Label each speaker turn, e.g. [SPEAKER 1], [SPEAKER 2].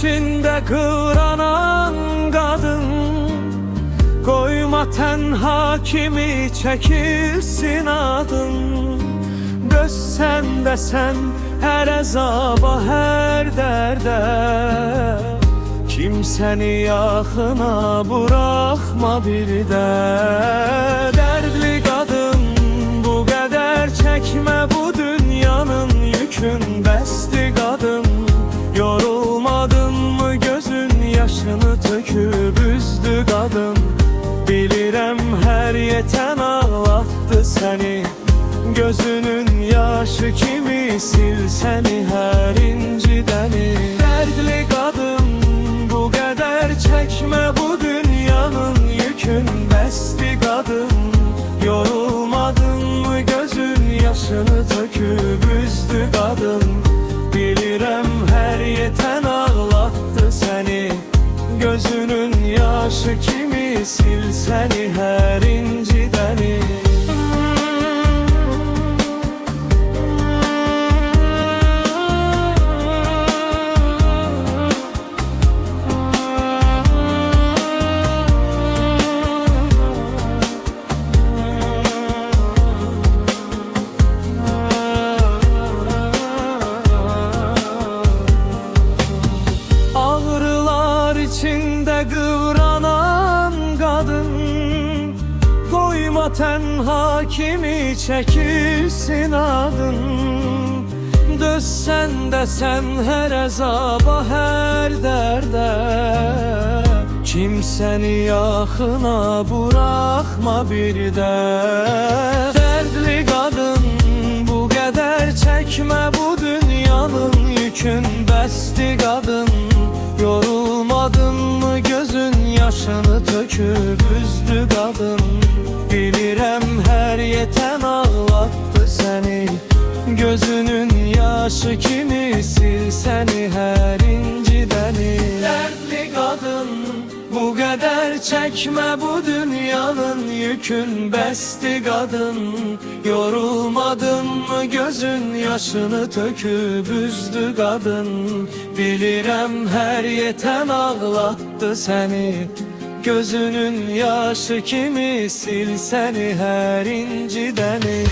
[SPEAKER 1] içinde kıvranan kadın, koyma tenha kimi çekilsin adın. Dözsen de sen her azaba, her derde, kimseni yaxına bırakma bir de. Dertli kadın, bu kadar çekme bu dünyanın yükün. Bəsdi kadın, yorulmadın mı gözün yaşını töküp üzdü kadın. Bilirəm her yeten ağlattı seni, gözünün yaşı kimi sil seni her incideni. Dertli kadın, bu kadar çekme bu dünyanın yükün. Bəsdi kadın, yorulmadın mı gözün yaşını töküp üzdü kadın. Bilirəm her yeten ağlattı seni, gözünün yaşı kimi sil seni her incideni. İçinde kıvranan kadın, koyma tenha kimi çekilsin adın. Dözsen de sen her azaba, her derde, kimseni yaxına bırakma bir de. Dertli kadın, bu kadar çekme bu dünyanın yükün. Bəsdi kadın, yorulmadın mı gözün yaşını töküp üzdü kadın. Bilirəm her yeten ağlattı seni, gözünün yaşı kimi sil seni her incideni. Dertli kadın, bu kadar çekme bu dünyanın yükün. Bəsdi kadın, yorulmadın mı gözün yaşını töküp üzdü kadın. Bilirəm her yeten ağlattı seni, gözünün yaşı kimi sil seni her incideni.